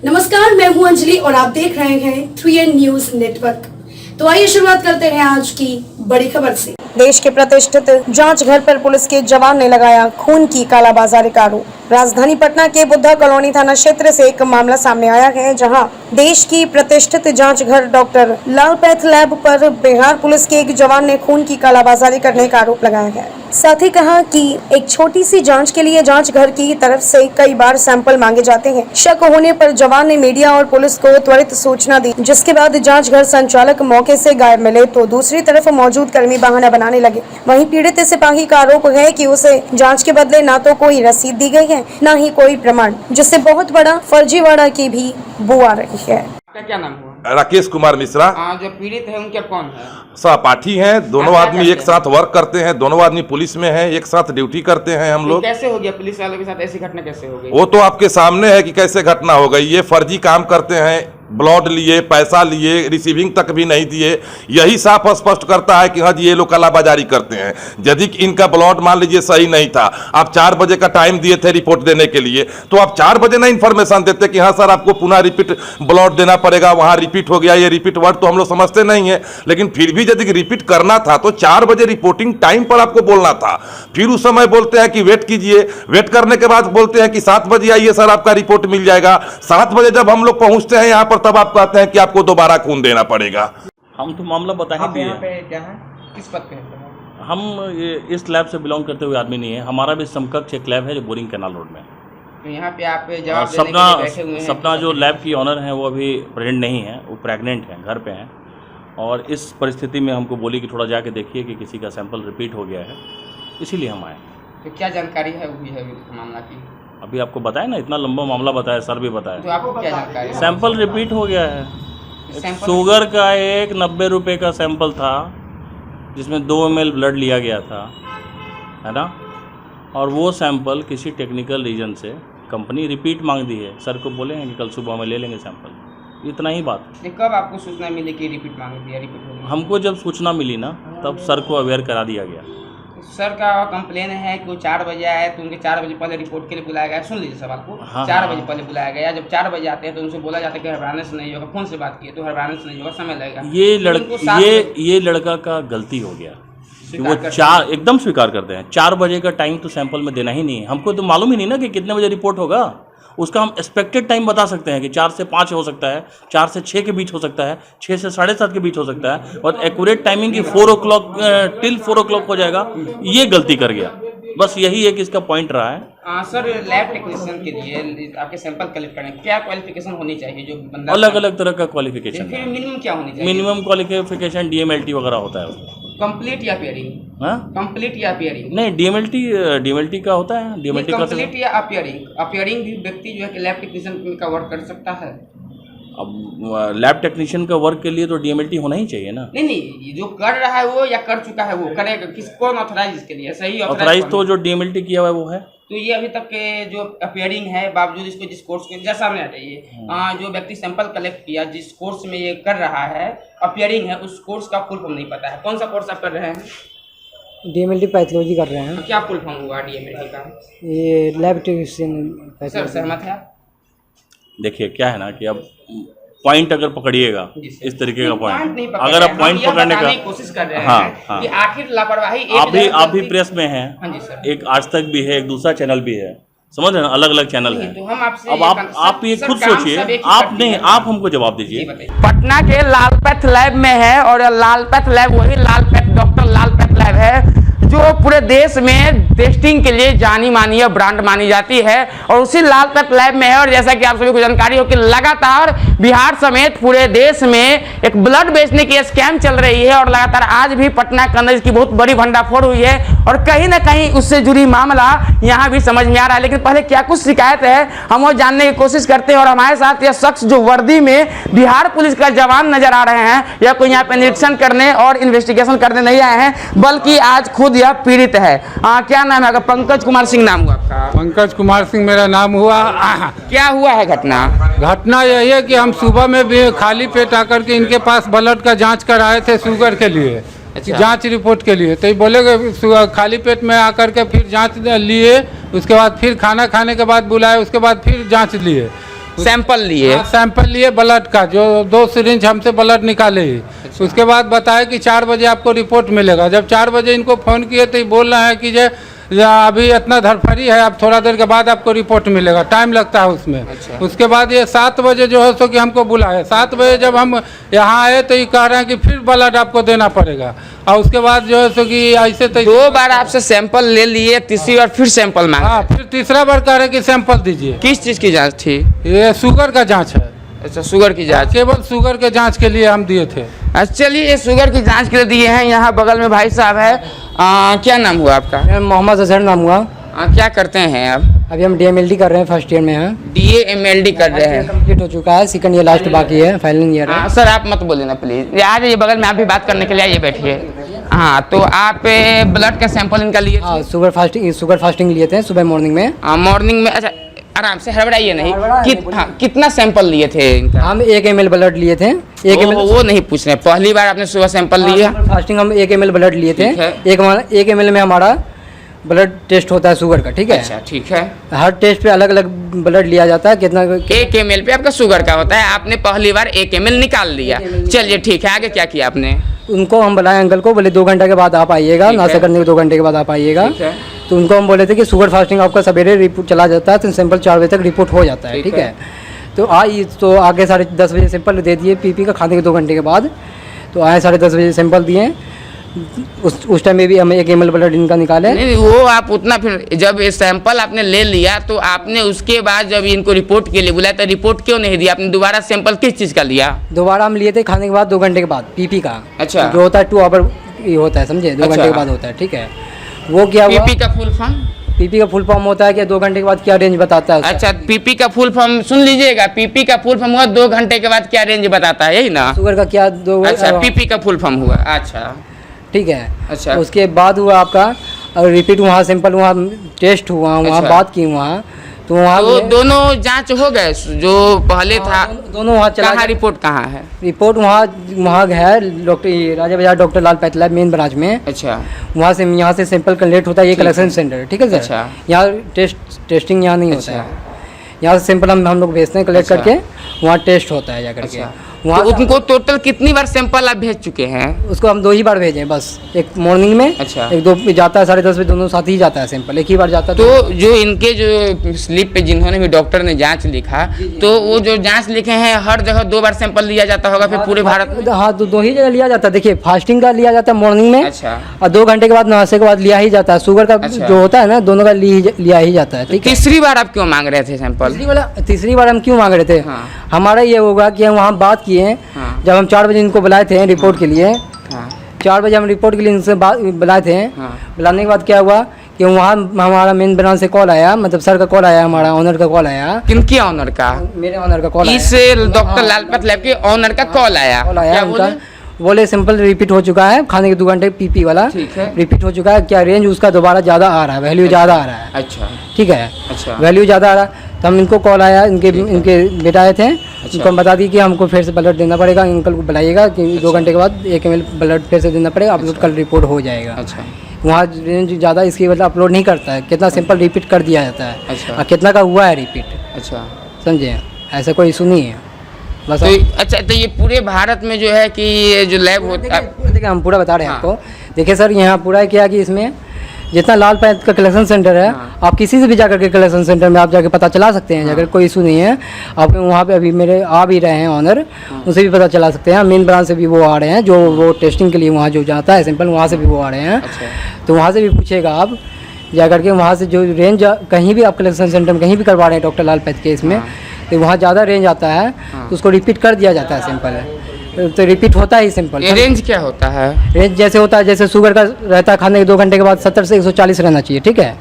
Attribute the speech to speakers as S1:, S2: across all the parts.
S1: नमस्कार, मैं हूं अंजलि और आप देख रहे हैं 3N न्यूज नेटवर्क। तो आइए शुरुआत करते हैं आज की बड़ी खबर से। देश के प्रतिष्ठित जांच घर पर पुलिस के जवान ने लगाया खून की कालाबाजारी का आरोप। राजधानी पटना के बुद्धा कॉलोनी थाना क्षेत्र से एक मामला सामने आया है, जहां देश की प्रतिष्ठित जांच घर डॉक्टर लाल पैथ लैब पर बिहार पुलिस के एक जवान ने खून की कालाबाजारी करने का आरोप लगाया है। साथ ही कहा कि एक छोटी सी जांच के लिए जांच घर की तरफ से कई बार सैंपल मांगे जाते हैं। शक होने पर जवान ने मीडिया और पुलिस को त्वरित सूचना दी, जिसके बाद जांच घर संचालक मौके से गायब मिले तो दूसरी तरफ मौजूद कर्मी बहाना बनाने लगे। वहीं पीड़ित सिपाही का आरोप है कि उसे जांच के बदले न तो कोई रसीद दी गई है, न ही कोई प्रमाण, जिससे बहुत बड़ा फर्जीवाड़ा की भी बू आ रही है।
S2: आपका क्या नाम हुआ?
S3: राकेश कुमार मिश्रा।
S2: जो पीड़ित है उनके कौन है?
S3: सहपाठी हैं, दोनों आदमी एक साथ वर्क करते हैं, दोनों आदमी पुलिस में हैं, एक साथ ड्यूटी करते हैं हम लोग।
S2: कैसे हो गया पुलिस वालों के साथ ऐसी घटना कैसे हो गई?
S3: वो तो आपके सामने है कि कैसे घटना हो गई। ये फर्जी काम करते हैं, ब्लड लिए, पैसा लिए, रिसीविंग तक भी नहीं दिए। यही साफ स्पष्ट करता है कि हाँ जी ये लोग कालाबाजारी करते हैं। यदि इनका ब्लड मान लीजिए सही नहीं था, आप 4 बजे का टाइम दिए थे रिपोर्ट देने के लिए, तो आप 4 बजे ना इन्फॉर्मेशन देते कि हाँ सर आपको पुनः रिपीट ब्लड देना पड़ेगा, वहाँ रिपीट हो गया। ये रिपीट वर्ड तो हम लोग समझते नहीं है, लेकिन फिर भी यदि रिपीट करना था तो 4 बजे रिपोर्टिंग टाइम पर आपको बोलना था। फिर उस समय बोलते हैं कि वेट कीजिए, वेट करने के बाद बोलते हैं कि 7 बजे आइए सर आपका रिपोर्ट मिल जाएगा। 7 बजे जब हम लोग पहुंचते हैं यहाँ पर तब आप कहते हैं कि आपको दोबारा खून देना पड़ेगा।
S4: हम तो मामला बता ही दिए।
S2: यहाँ पे क्या है, किस पद पे है?
S4: हम इस लैब से बिलोंग करते हुए आदमी नहीं है। हमारा भी समकक्ष एक लैब है जो बोरिंग कैनाल रोड में है।
S2: तो यहाँ पे आप जवाब देने के लिए बैठे हुए हैं।
S4: सपना जो लैब की ऑनर है वो अभी प्रेजेंट नहीं है, वो प्रेग्नेंट है, घर पे हैं। और इस परिस्थिति में हमको बोली कि थोड़ा जाके देखिए कि किसी का सैंपल रिपीट हो गया है, इसीलिए हम आए।
S2: तो क्या जानकारी है हुई है मामला की?
S4: अभी आपको बताया ना, इतना लंबा मामला बताया, सर भी बताया।
S2: तो आपको क्या जानकारी है?
S4: सैंपल रिपीट हो गया है। शुगर का एक 90 रुपये का सैंपल था, जिसमें 2 ml ब्लड लिया गया था, है ना। और वो सैंपल किसी टेक्निकल रीजन से कंपनी रिपीट मांग दी है। सर को बोले हैं कि कल सुबह में ले लेंगे सैंपल, इतना ही बात।
S2: कब आपको सूचना मिली कि रिपीट मांग दिया, रिपीट हो गया?
S4: हमको जब सूचना मिली ना, तब सर को अवेयर करा दिया गया।
S2: सर का कंप्लेन है कि वो 4 बजे आए तो उनके 4 बजे पहले रिपोर्ट के लिए बुलाया गया। सुन लीजिए सवाल को।
S4: हाँ,
S2: 4 बजे पहले बुलाया गया। जब 4 बजे आते हैं तो उनसे बोला जाता है कि हड़बड़ाने से नहीं होगा। फोन से बात किए तो हड़बड़ाने से नहीं होगा, समय लगेगा।
S4: ये लड़का का गलती हो गया कि वो 4 एकदम स्वीकार करते हैं। 4 बजे का टाइम तो सैंपल में देना ही नहीं है। हमको तो मालूम ही नहीं ना कि कितने बजे रिपोर्ट होगा। उसका हम एक्सपेक्टेड टाइम बता सकते हैं कि 4 से 5 हो सकता है, 4 से 6 के बीच हो सकता है, 6 से 7:30 के बीच हो सकता है, और एक्यूरेट टाइमिंग की 4 o'clock टिल 4 o'clock हो जाएगा। ये गलती कर गया, बस यही एक इसका पॉइंट रहा है।
S2: सर, लैब टेक्नीशियन के लिए आपके सैंपल कलेक्ट करने क्या क्वालिफिकेशन होनी चाहिए? जो बंदा
S4: अलग अलग तरह का क्वालिफिकेशन है।
S2: मिनिमम क्या होनी चाहिए?
S4: मिनिमम क्वालिफिकेशन DMLT वगैरह होता है उसमें।
S2: कंप्लीट या अपीयरिंग?
S4: हाँ,
S2: कंप्लीट या अपीयरिंग?
S4: नहीं, DMLT का होता है। DMLT का
S2: कंप्लीट या अपीयरिंग? अपीयरिंग भी व्यक्ति जो है कि लैब टेक्नीशियन का वर्क कर सकता है।
S4: अब लैब टेक्नीशियन का वर्क के लिए तो DMLT होना ही चाहिए ना।
S2: नहीं, जो कर रहा है वो या कर चुका है वो करेगा, कौन ऑथराइज इसके लिए? सही
S4: ऑथराइज तो जो DMLT किया हुआ है वो है।
S2: तो ये अभी तक के जो अपीयरिंग है, बावजूद इसको जिस कोर्स के जैसा सामने आ जाइए, जो व्यक्ति सैंपल कलेक्ट किया, जिस कोर्स में ये कर रहा है, अपीयरिंग है, उस कोर्स का फुल फॉर्म नहीं पता है। कौन सा कोर्स आप कर रहे हैं?
S5: DMLT पैथोलॉजी कर रहे हैं।
S2: क्या फुल फॉर्म हुआ DMLT का?
S5: ये लैब टेक्नीशियन।
S2: सर सहमत है?
S4: देखिए क्या है ना कि अब पॉइंट अगर पकड़िएगा, इस तरीके का पॉइंट,
S2: नहीं
S4: अगर आप पॉइंट पकड़ने का
S2: कोशिश कर रहे
S4: हाँ,
S2: हैं
S4: हाँ।
S2: कि आखिर लापरवाही
S4: आप भी प्रेस में हैं।
S2: हाँ जी सर।
S4: एक आज तक भी है, एक दूसरा चैनल भी है, समझ रहे हैं, अलग अलग चैनल है।
S2: तो हम आपसे
S4: अब आप ये खुद सोचिए, आप हमको जवाब दीजिए।
S2: पटना के लालपैथ लैब में है, और लालपैथ लैब वही लालपैथ डॉक्टर लालपैथ लैब है जो पूरे देश में टेस्टिंग के लिए जानी मानी ब्रांड मानी जाती है, और उसी लालपैथ लैब में है। और जैसा कि आप सभी को जानकारी हो कि लगातार बिहार समेत पूरे देश में एक ब्लड बेचने की स्कैम चल रही है, और लगातार आज भी पटना के अंदर इसकी बहुत बड़ी भंडाफोड़ हुई है, और कहीं ना कहीं उससे जुड़ी मामला यहाँ भी समझ में आ रहा है। लेकिन पहले क्या कुछ शिकायत है हम वो जानने की कोशिश करते हैं। और हमारे साथ यह शख्स जो वर्दी में बिहार पुलिस का जवान नजर आ रहे हैं, या कोई यहाँ पे निरीक्षण करने और इन्वेस्टिगेशन करने नहीं आए हैं, बल्कि आज खुद यह पीड़ित है। क्या नाम है आपका? पंकज कुमार सिंह नाम हुआ आपका?
S6: पंकज कुमार सिंह मेरा नाम हुआ।
S2: क्या हुआ है
S6: घटना यही है कि हम सुबह में भी खाली पेट आकर के इनके पास ब्लड का जांच कराए थे, शुगर के लिए।
S2: अच्छा।
S6: जांच रिपोर्ट के लिए, तो ये बोले खाली पेट में आकर के फिर जांच लिए, उसके बाद फिर खाना खाने के बाद बुलाए, उसके बाद फिर जांच लिए।
S2: सैंपल लिए।
S6: सैंपल लिए ब्लड का, जो 2 सिरिंज हमसे ब्लड निकाले। उसके बाद बताया कि 4 बजे आपको रिपोर्ट मिलेगा। जब 4 बजे इनको फ़ोन किए तो ये बोल रहे हैं कि जो अभी इतना धड़फड़ी है, अब थोड़ा देर के बाद आपको रिपोर्ट मिलेगा, टाइम लगता है उसमें। उसके बाद ये 7 बजे जो है सो कि हमको बुलाए। 7 बजे जब हम यहाँ आए तो ये कह रहे हैं कि फिर ब्लड आपको देना पड़ेगा। और उसके बाद जो है सो कि ऐसे तो
S2: 2 बार आपसे सैंपल ले लिए, तीसरी बार फिर सैंपल मांगा।
S6: हाँ, फिर तीसरा बार कह रहे हैं कि सैंपल दीजिए।
S2: किस चीज़ की जाँच थी?
S6: ये शुगर का जाँच है।
S2: अच्छा, शुगर की जाँच।
S6: केवल शुगर के जाँच के लिए हम दिए थे।
S2: अच्छा, चलिए ये शुगर की जाँच के लिए दिए हैं। यहाँ बगल में भाई साहब है। क्या नाम हुआ आपका?
S5: मेरा मोहम्मद अजहर नाम हुआ।
S2: क्या करते हैं आप?
S5: अभी हम DMLD कर रहे हैं, फर्स्ट ईयर में हैं।
S2: DMLD कर रहे हैं।
S5: कंप्लीट हो चुका है, सेकंड ईयर लास्ट बाकी है, फाइनल ईयर है।
S2: सर आप मत बोलिए ना प्लीज, आ जाइए बगल में, आप भी बात करने के लिए आइए, बैठिए। हाँ, तो आप ब्लड का सैंपल इनका लिए थे?
S5: हाँ, शुगर फास्टिंग लिए थे सुबह मॉर्निंग में।
S2: मॉर्निंग में। अच्छा, आराम से, हड़बड़ाइए नहीं। कितना सैंपल लिए थे इनका?
S5: हम 1 ml ब्लड लिए थे। 1 ml
S2: वो नहीं पूछ रहे, पहली बार आपने सुबह सैंपल लिया?
S5: फास्टिंग हम 1 ml ब्लड लिए थे।
S2: ठीक है।
S5: 1 ml में हमारा ब्लड टेस्ट होता है शुगर का, ठीक है।
S2: अच्छा, ठीक है।
S5: हर टेस्ट पे अलग अलग ब्लड लिया जाता है। कितना
S2: 1 ml पे आपका शुगर का होता है। आपने पहली बार 1 ml निकाल लिया। चलिए ठीक है, आगे क्या किया आपने?
S5: उनको हम बुलाए अंकल को, बोले 2 घंटे के बाद आप आइएगा,
S2: ठीक है।
S5: नाश्ता करने के 2 घंटे के बाद आप आइएगा।
S2: ठीक है।
S5: तो उनको हम बोले थे कि शुगर फास्टिंग आपका सवेरे रिपोर्ट चला जाता है, तो सैंपल 4 बजे तक रिपोर्ट हो जाता है,
S2: ठीक
S5: ठीक है। तो तो आगे 10:30 बजे सैंपल दे दिए PP का, खाने के 2 घंटे के बाद। तो आए 10:30 बजे सैंपल दिए। उस टाइम में भी हम 1 ml ब्लड इनका निकाले।
S2: नहीं, वो आप उतना, फिर जब ये सैंपल आपने ले लिया तो आपने उसके बाद जब इनको रिपोर्ट के लिए बुलाया तो रिपोर्ट क्यों नहीं दिया? आपने दोबारा सैंपल किस चीज़ का लिया?
S5: दोबारा हम लिए थे खाने के बाद 2 घंटे के बाद PP का।
S2: अच्छा।
S5: जो होता है 2 आवर ये होता है, समझे, 2 घंटे के बाद होता है, ठीक है। वो क्या हुआ,
S2: PP का फुल फॉर्म?
S5: PP का फुल फॉर्म होता है कि 2 घंटे के बाद क्या रेंज बताता है उसका।
S2: अच्छा, PP का फुल फॉर्म सुन लीजिएगा। PP का फुल फॉर्म हुआ 2 घंटे के बाद क्या रेंज बताता है, यही ना?
S5: शुगर का क्या
S2: अच्छा, PP का फुल फॉर्म हुआ। अच्छा,
S5: ठीक है।
S2: अच्छा।
S5: उसके बाद हुआ आपका और रिपीट वहाँ सैंपल वहाँ टेस्ट हुआ, वहाँ
S2: अच्छा।
S5: बात की वहाँ, तो वहाँ
S2: तो दोनों जांच हो गए जो पहले था?
S5: दोनों वहाँ चला
S2: कहाँ रिपोर्ट कहाँ है?
S5: रिपोर्ट वहाँ है डॉक्टर राजा बाजार डॉक्टर लाल पैथ लैब मेन ब्रांच में।
S2: अच्छा,
S5: वहाँ से सैंपल कलेक्ट होता है, ये कलेक्शन सेंटर, ठीक है सर।
S2: अच्छा।
S5: यहाँ टेस्टिंग यहाँ नहीं होता
S2: अच्छा।
S5: है। यहाँ से सैंपल हम लोग भेजते हैं कलेक्ट
S2: अच्छा।
S5: करके, वहाँ टेस्ट होता है जाकर के।
S2: अच्छा।
S5: वहाँ
S2: तो उनको टोटल कितनी बार सैंपल आप भेज चुके हैं?
S5: उसको हम 2 ही बार भेजे बस, एक मॉर्निंग में।
S2: अच्छा।
S5: एक 2 जाता है 10:30 बजे, दोनों साथ ही जाता है सैंपल, एक ही बार जाता है।
S2: तो जो इनके जो स्लिप पे जिन्होंने भी डॉक्टर ने जांच लिखा, तो वो जो जांच लिखे हैं हर जगह 2 बार सैंपल लिया जाता होगा फिर पूरे भारत में?
S5: हाँ, 2 ही जगह लिया जाता है। देखिए, फास्टिंग का लिया जाता है मॉर्निंग में।
S2: अच्छा।
S5: और 2 घंटे के बाद नाश्ते के बाद लिया ही जाता है। शुगर का
S2: अच्छा।
S5: जो होता है ना, दोनों का लिया ही जाता है, ठीक है।
S2: तीसरी बार आप क्यों मांग रहे थे सैंपल?
S5: तीसरी बार हम क्यों मांग रहे थे?
S2: हाँ।
S5: हमारा ये होगा कि हम वहाँ बात किए।
S2: हाँ।
S5: जब हम 4 बजे इनको बुलाए थे रिपोर्ट के लिए,
S2: हाँ।
S5: 4 बजे हम रिपोर्ट के लिए इनसे बुलाए थे।
S2: हाँ।
S5: बुलाने के बाद क्या हुआ कि वहाँ हमारा मेन ब्रांच से कॉल आया, मतलब सर का कॉल आया, हमारा ऑनर का कॉल आया।
S2: किनके ऑनर का?
S5: मेरे ऑनर का कॉल आया।
S2: इस डॉक्टर लाल पैथ लैब के ऑनर का कॉल आया?
S5: कॉल आया
S2: क्या
S5: उनका।
S2: बोले?
S5: बोले सिंपल रिपीट हो चुका है, खाने के 2 घंटे PP वाला
S2: ठीक है।
S5: रिपीट हो चुका है। क्या रेंज उसका दोबारा ज़्यादा आ रहा है, वैल्यू ज़्यादा आ रहा है,
S2: अच्छा।
S5: ठीक है।
S2: अच्छा।
S5: वैल्यू ज़्यादा आ रहा है। तो हम इनको कॉल आया, इनके बेटा आए थे। उनको हम बता दी कि हमको फिर से ब्लड देना पड़ेगा, अंकल को बुलाइएगा कि 2 घंटे के बाद 1 ml ब्लड फिर से देना पड़ेगा, अपलोड कल रिपोर्ट हो जाएगा।
S2: अच्छा।
S5: वहाँ रेंज ज़्यादा इसकी वजह अपलोड नहीं करता है, कितना सिंपल रिपीट कर दिया जाता है।
S2: अच्छा।
S5: और कितना का हुआ है रिपीट,
S2: अच्छा।
S5: समझे, ऐसा कोई इशू नहीं है बस।
S2: तो अच्छा, तो ये पूरे भारत में जो है कि ये जो लैब होता है?
S5: देखिए, हम पूरा बता रहे हैं
S2: हाँ।
S5: आपको। देखिए सर, यहाँ पूरा क्या कि इसमें जितना लाल पैथ का कलेक्शन सेंटर है,
S2: हाँ।
S5: आप किसी से भी जाकर के कलेक्शन सेंटर में आप जाकर पता चला सकते हैं। जाकर कोई इशू नहीं है। आप वहाँ पे अभी मेरे आ भी रहे हैं ऑनर, उनसे भी पता चला सकते हैं। मेन ब्रांच से भी वो आ रहे हैं, जो वो टेस्टिंग के लिए वहाँ जो जाता है सैंपल, वहाँ से भी वो आ रहे हैं। तो वहाँ से भी पूछेगा आप जाकर के, वहाँ से जो रेंज कहीं भी आप कलेक्शन सेंटर में कहीं भी करवा रहे हैं डॉक्टर लाल पैथ के इसमें, तो वहाँ ज़्यादा रेंज आता है तो उसको रिपीट कर दिया जाता है सैंपल। तो रिपीट होता ही सिंपल।
S2: ये रेंज क्या होता है?
S5: रेंज जैसे होता है, जैसे शुगर का रहता है, खाने के 2 घंटे के बाद 70 से 140 रहना चाहिए, ठीक है।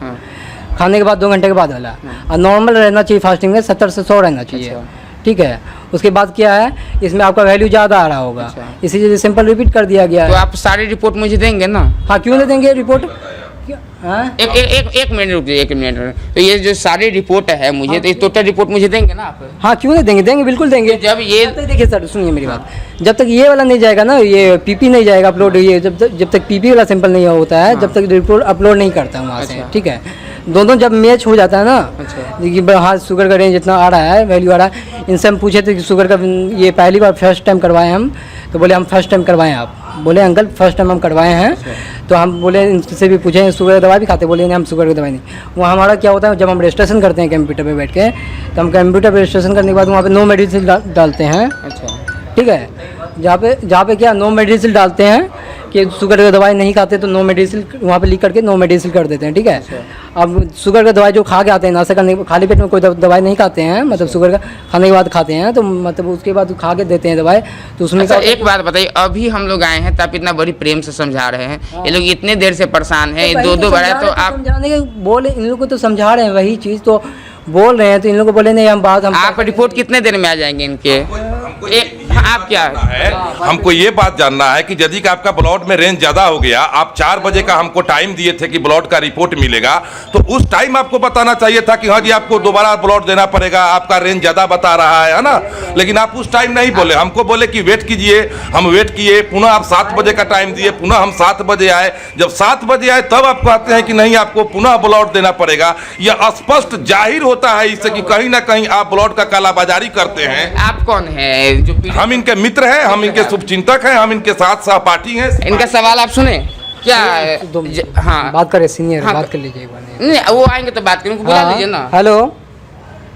S5: खाने के बाद 2 घंटे के बाद वाला। और नॉर्मल रहना चाहिए फास्टिंग में 70 से 100 रहना चाहिए, ठीक है। उसके बाद क्या है, इसमें आपका वैल्यू ज़्यादा आ रहा होगा, इसीलिए सिंपल रिपीट कर दिया गया
S2: तो
S5: है।
S2: आप सारी रिपोर्ट मुझे देंगे ना?
S5: हाँ, क्यों नहीं देंगे रिपोर्ट? हाँ?
S2: एक मिनट रुक जाइए, 1 मिनट। तो ये जो सारी रिपोर्ट है मुझे, तो ये टोटल रिपोर्ट मुझे देंगे ना आप?
S5: हाँ, क्यों नहीं देंगे, देंगे, बिल्कुल देंगे।
S2: जब ये
S5: देखिए सर, सुनिए मेरी बात। जब तक ये वाला नहीं जाएगा ना, ये PP नहीं जाएगा अपलोड, ये जब तक PP वाला सैंपल नहीं होता है, जब तक रिपोर्ट अपलोड नहीं करता वहाँ से, ठीक है। दोनों जब मैच हो जाता है ना, कि हाँ शुगर का रेंज इतना आ रहा है, वैल्यू आ रहा है, इनसे हम पूछे थे कि शुगर का ये पहली बार फर्स्ट टाइम करवाए हम, तो बोले हम फर्स्ट टाइम करवाएं। आप बोले अंकल फर्स्ट टाइम हम करवाए हैं। तो हम बोले इनसे भी पूछे शुगर की दवाई भी खाते, बोले नहीं हम शुगर की दवाई नहीं। वहाँ हमारा क्या होता है, जब हम रजिस्ट्रेशन करते हैं कंप्यूटर पे बैठ के, तो हम कंप्यूटर पे रजिस्ट्रेशन करने के बाद वहाँ पे नो मेडिसिन डालते हैं। ठीक है, जहाँ पे क्या नो मेडिसिन डालते हैं कि शुगर की दवाई नहीं खाते तो नो मेडिसिन वहाँ पे लिख करके नो मेडिसिन कर देते हैं। ठीक है, अब शुगर का दवाई जो खा के आते हैं, नाश्ता करने खाली पेट में कोई दवाई नहीं खाते हैं, मतलब शुगर का खाने के बाद खाते हैं, तो मतलब उसके बाद खा के देते हैं दवाई, तो उसमें
S2: अच्छा, एक बात बताइए, अभी हम लोग आए हैं तो आप इतना बड़ी प्रेम से समझा रहे हैं, ये लोग इतने देर से परेशान हैं, दो बार है तो आप
S5: समझाने के बोले, इन लोगों को तो समझा रहे हैं वही चीज़ तो बोल रहे हैं, तो इन लोगों को बोले नहीं हम बात हम
S2: आप रिपोर्ट कितने देर में आ जाएंगे इनके? आप क्या
S3: है, हमको ये बात जानना है कि यदि आपका ब्लड में रेंज ज्यादा हो गया, आप 4 बजे का हमको टाइम दिए थे कि ब्लड का रिपोर्ट मिलेगा, तो उस टाइम आपको बताना चाहिए था कि हाँ जी आपको दोबारा ब्लड देना पड़ेगा, आपका रेंज ज्यादा बता रहा है ना। लेकिन आप उस टाइम नहीं बोले, हमको बोले कि वेट कीजिए, हम वेट किए, पुनः आप 7 बजे का टाइम दिए, पुनः हम 7 बजे आए। जब 7 बजे आए तब आप कहते हैं कि नहीं आपको पुनः ब्लड देना पड़ेगा। यह स्पष्ट जाहिर होता है इससे कि कहीं ना कहीं आप ब्लड का कालाबाजारी करते हैं।
S2: आप कौन है जो
S3: हम इनके मित्र हैं, हम इनके शुभचिंतक हैं, हम इनके साथ सहपाठी हैं।
S2: इनका सवाल आप सुने क्या? हाँ
S5: बात करें सीनियर,
S2: हाँ,
S5: बात कर लीजिए एक बार।
S2: नहीं, वो आएंगे तो बात करें, उनको बुला लीजिए ना,
S5: हेलो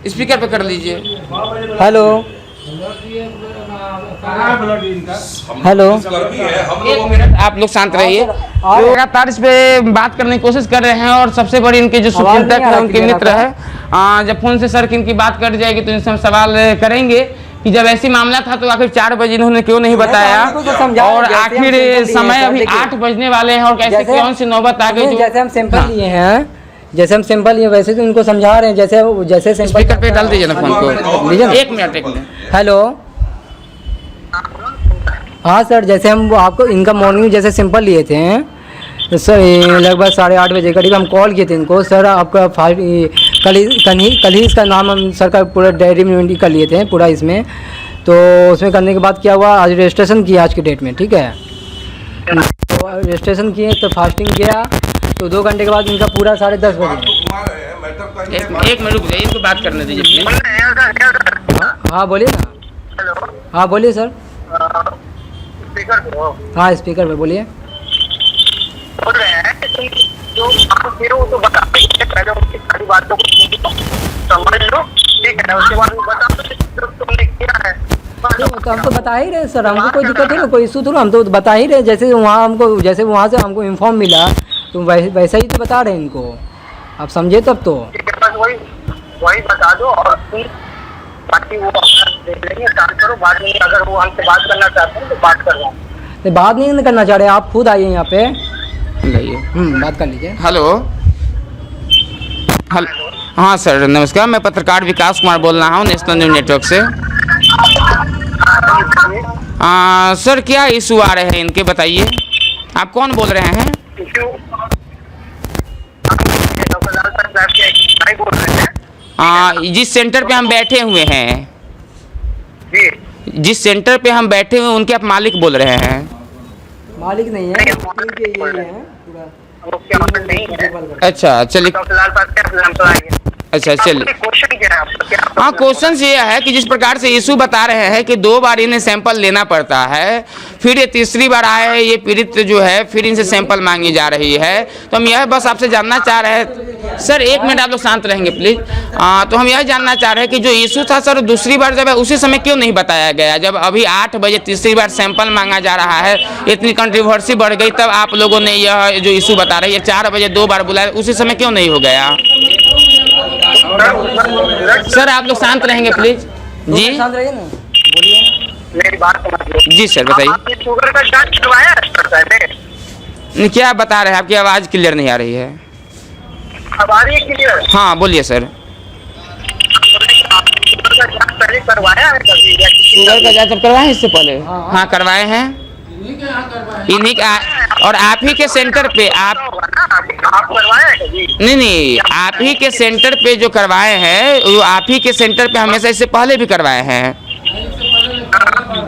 S2: स्पीकर पे कर लीजिए।
S5: हेलो हेलो,
S2: एक मिनट आप लोग शांत रहिए। तो लगातार इस पे बात करने की कोशिश कर रहे हैं, और सबसे बड़ी इनके जो शुभचिंतक है, उनके मित्र है, जब फोन से सर की इनकी बात कर जाएगी तो इनसे हम सवाल करेंगे कि जब ऐसी मामला था तो आखिर 4 बजे इन्होंने क्यों नहीं बताया, और आखिर समय अभी 8 बजने वाले हैं और कैसे कौन सी नौबत आ गई।
S5: जैसे हम सैंपल लिए हैं, जैसे हम सैंपल लिए वैसे तो इनको समझा रहे हैं, जैसे सैंपल
S2: स्पीकर पे डाल दीजिए ना फोन को। एक मिनट।
S5: हेलो हाँ सर, जैसे हम आपको इनका मॉर्निंग जैसे सैंपल लिए थे तो सर लगभग 8:30 बजे करीब हम कॉल किए थे इनको, सर आपका कल ही इसका नाम हम सर का पूरा डायरी में एंट्री कर लिए थे पूरा इसमें। तो उसमें करने के बाद क्या हुआ, आज रजिस्ट्रेशन किया आज की डेट में। ठीक है, तो रजिस्ट्रेशन किए तो फास्टिंग किया, तो 2 घंटे के बाद इनका पूरा 10:30 बजे।
S2: एक मिनट रुक जाइए, इनको बात करने दीजिए।
S5: हाँ बोलिए ना। हाँ बोलिए सर। हाँ स्पीकर पे बोलिए।
S7: बोल रहे हैं कि जो आप दे रहे हो तो बता दीजिए, पहले उनकी सारी बातों को समझ लो, ठीक है, उसके बाद बता दो तुमने किया है।
S5: तो हम तो बता ही रहे सर, हमको कोई दिक्कत है, कोई इशू थोड़ा, हम तो बता ही रहे, जैसे वहाँ से हमको इन्फॉर्म मिला तो वैसा ही तो बता रहे हैं इनको, आप समझे तब तो।
S7: ठीक है, बस वही बता दो, और बाकी वो देख लेंगे, काम करो, बाद में अगर वो हमसे बात करना चाहते हैं तो बात कर रहा हूँ।
S5: बात नहीं करना चाह रहे, आप खुद आइए यहाँ पे, बात कर लीजिए।
S2: हेलो हाँ सर नमस्कार, मैं पत्रकार विकास कुमार बोल रहा हूँ नेशनल न्यूज़ नेटवर्क से। सर क्या इशू आ रहे हैं इनके, बताइए आप कौन बोल रहे हैं? जिस सेंटर पे हम बैठे हुए हैं, जिस सेंटर पे हम बैठे हुए उनके आप मालिक बोल रहे हैं?
S5: मालिक नहीं है,
S2: अच्छा चलिए, अच्छा चलिए। हाँ क्वेश्चन ये है कि जिस प्रकार से इशू बता रहे हैं कि 2 बार इन्हें सैंपल लेना पड़ता है, फिर ये तीसरी बार आए हैं, ये पीड़ित जो है फिर इनसे सैंपल मांगी जा रही है, तो हम यह बस आपसे जानना चाह रहे हैं। सर 1 मिनट आप लोग शांत रहेंगे प्लीज़। तो हम यह जानना चाह रहे हैं कि जो इशू था सर दूसरी बार जब है उसी समय क्यों नहीं बताया गया, जब अभी 8 बजे तीसरी बार सैंपल मांगा जा रहा है, इतनी कंट्रोवर्सी बढ़ गई, तब आप लोगों ने यह जो इशू बता रहे हैं 4 बजे 2 बार बुलाया, उसी समय क्यों नहीं हो गया? सर आप लोग शांत रहेंगे प्लीज। जी
S5: शांत रहिए ना, बोलिए।
S7: मेरी बात समझिए।
S2: जी सर बताइए।
S7: आपने शुगर का जांच करवाया है सर पहले?
S2: क्या बता रहे हैं, आपकी आवाज़ क्लियर नहीं आ रही है।
S7: अब आ रही है क्लियर?
S2: हाँ बोलिए सर।
S7: आपने शुगर का जांच पहले करवाया है कभी?
S2: शुगर का जांच करवाए हैं इससे पहले? हाँ करवाए हैं, इन्हीं का, और आप ही के सेंटर पे आप
S7: करवाए हैं कभी?
S2: नहीं आप ही के सेंटर पे जो करवाए हैं वो आप ही के सेंटर पे हमेशा इससे पहले भी करवाए हैं।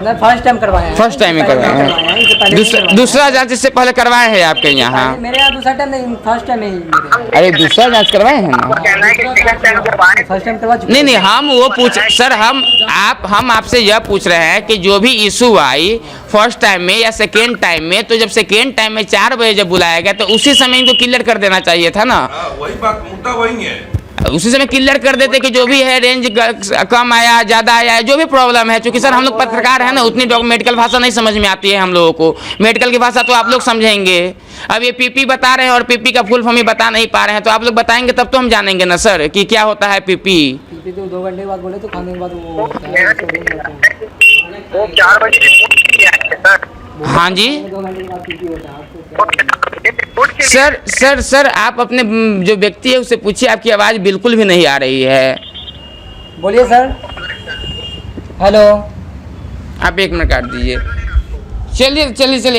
S5: मैं फर्स्ट टाइम करवाया है।
S2: फर्स्ट टाइम ही करवाए हैं। दूसरा जांच इससे पहले करवाए हैं आपके यहाँ?
S5: मेरे यहाँ दूसरा टाइम नहीं, फर्स्ट टाइम है मेरे।
S2: अरे दूसरा जांच करवाए हैं ना?
S7: कहना है कि सेकंड टाइम करवाए।
S5: फर्स्ट टाइम करवा चुके।
S2: नहीं हम वो पूछ सर हम आपसे यह पूछ रहे हैं कि जो भी इशू आई फर्स्ट टाइम में या सेकेंड टाइम में, तो जब सेकेंड टाइम में 4 बजे जब बुलाया गया तो उसी समय इनको क्लियर कर देना चाहिए था ना।
S3: वही बात, मुद्दा वही है।
S2: उसी समय क्लियर कर देते कि जो भी है रेंज कम आया ज़्यादा आया जो भी प्रॉब्लम है। क्योंकि सर हम लोग पत्रकार हैं ना, उतनी मेडिकल भाषा नहीं समझ में आती है हम लोगों को। मेडिकल की भाषा तो आप लोग समझेंगे। अब ये पीपी बता रहे हैं और पीपी का फुल फॉर्म ही बता नहीं पा रहे हैं, तो आप लोग बताएंगे तब तो हम जानेंगे ना सर कि क्या होता है पीपी।
S5: पीपी तो 2 घंटे के बाद बोले तो खाने के बाद वो
S7: वो 4 बजे रिपोर्ट के लिए आए थे सर।
S2: हाँ जी
S5: 2 घंटे के बाद पीपी होता है।
S7: रिपोर्ट के लिए
S2: सर आप अपने जो व्यक्ति है उससे पूछिए, आपकी आवाज़ बिल्कुल भी नहीं आ रही है।
S5: बोलिए सर। हेलो।
S2: आप 1 मिनट काट दीजिए। चलिए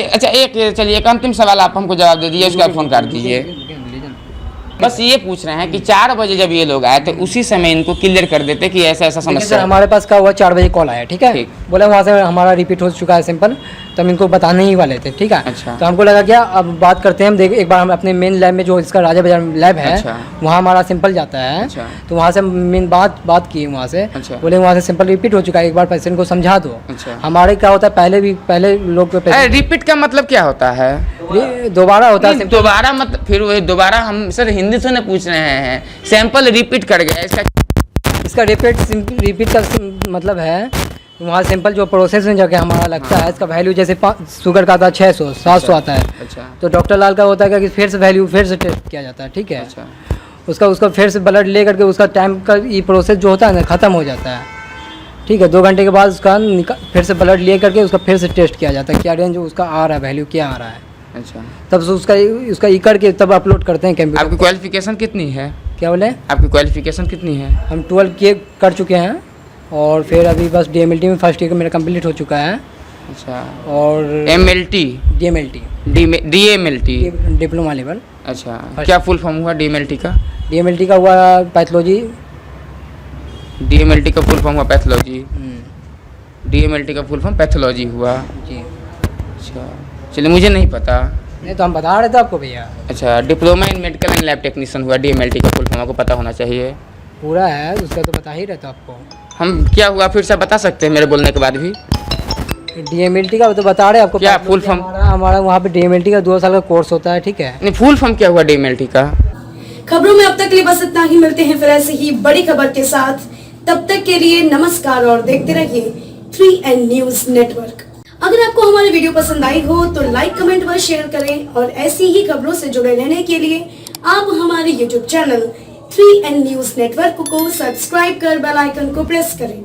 S2: अच्छा चलिए एक अंतिम सवाल आप हमको जवाब दे दीजिए, उसके बाद फ़ोन काट दीजिए। बस ये पूछ रहे हैं कि 4 बजे जब ये लोग आए थे उसी समय इनको क्लियर कर देते कि ऐसा ऐसा समस्या है।
S5: हमारे पास का हुआ 4 बजे कॉल आया, ठीक है।
S2: ठीक।
S5: बोले वहाँ से हमारा रिपीट हो चुका है सैंपल, तो हम इनको बताने ही वाले थे, ठीक है।
S2: अच्छा।
S5: तो हमको लगा क्या अब बात करते हैं, हम देख एक बार हम अपने मेन लैब में जो इसका राजा बाजार लैब है,
S2: अच्छा।
S5: वहाँ हमारा सैंपल जाता है।
S2: अच्छा।
S5: तो वहाँ से मेन बात की वहाँ से।
S2: अच्छा।
S5: बोले वहाँ से सैंपल रिपीट हो चुका है, एक बार पेशेंट को समझा दो।
S2: अच्छा।
S5: हमारे क्या होता है पहले लोग
S2: रिपीट का मतलब क्या होता है?
S5: दोबारा होता है।
S2: दोबारा मतलब फिर वही दोबारा हम सर हिंदी से न पूछ रहे हैं। सैंपल रिपीट कर गया
S5: इसका रिपीट का मतलब है वहाँ सैंपल जो प्रोसेस में जाके हमारा लगता है, इसका वैल्यू जैसे शुगर का आता है 600 700 आता है।
S2: अच्छा।
S5: तो डॉक्टर लाल का होता है कि फिर से वैल्यू फिर से टेस्ट किया जाता है, ठीक है।
S2: अच्छा।
S5: उसका फिर से ब्लड ले करके उसका टाइम का ये प्रोसेस जो होता है ना ख़त्म हो जाता है, ठीक है। 2 घंटे के बाद उसका फिर से ब्लड ले करके उसका फिर से टेस्ट किया जाता है, क्या रेंज उसका आ रहा है, वैल्यू क्या आ रहा है।
S2: अच्छा।
S5: तब से उसका ई करके तब अपलोड करते हैं कंप्यूटर।
S2: आपकी क्वालिफिकेशन कितनी है?
S5: क्या बोले?
S2: आपकी क्वालिफिकेशन कितनी है?
S5: हम 12 कर चुके हैं और फिर अभी बस DMLT में फर्स्ट ईयर का मेरा कंप्लीट हो चुका है।
S2: अच्छा।
S5: और
S2: MLT DMLT
S5: डिप्लोमा लेवल।
S2: अच्छा। क्या फुल फॉर्म हुआ DMLT का?
S5: DMLT का हुआ पैथोलॉजी।
S2: DMLT का फुल फॉर्म हुआ पैथोलॉजी। DMLT का फुल फॉर्म पैथोलॉजी हुआ
S5: जी।
S2: अच्छा चलिए, मुझे नहीं पता।
S5: नहीं तो हम बता रहे थे आपको भैया।
S2: अच्छा, diploma in medical and lab technician हुआ DMLT का फुल फॉर्म, आपको पता होना चाहिए।
S5: पूरा है उसका तो बता ही रहता आपको।
S2: हम क्या हुआ फिर से बता सकते हैं मेरे बोलने के बाद भी?
S5: DMLT का तो बता रहे आपको।
S2: क्या फुल फॉर्म?
S5: हमारा वहाँ पे DMLT का 2 साल का कोर्स होता है, ठीक है।
S2: नहीं फुल फॉर्म क्या हुआ DMLT का?
S1: खबरों में अब तक के लिए बस इतना ही। मिलते हैं फिर ऐसे ही बड़ी खबर के साथ। तब तक के लिए नमस्कार और देखते रहिए 3N न्यूज नेटवर्क। अगर आपको हमारी वीडियो पसंद आई हो तो लाइक कमेंट व शेयर करें और ऐसी ही खबरों से जुड़े रहने के लिए आप हमारे YouTube channel 3N news network को सब्सक्राइब कर बेल आइकन को प्रेस करें।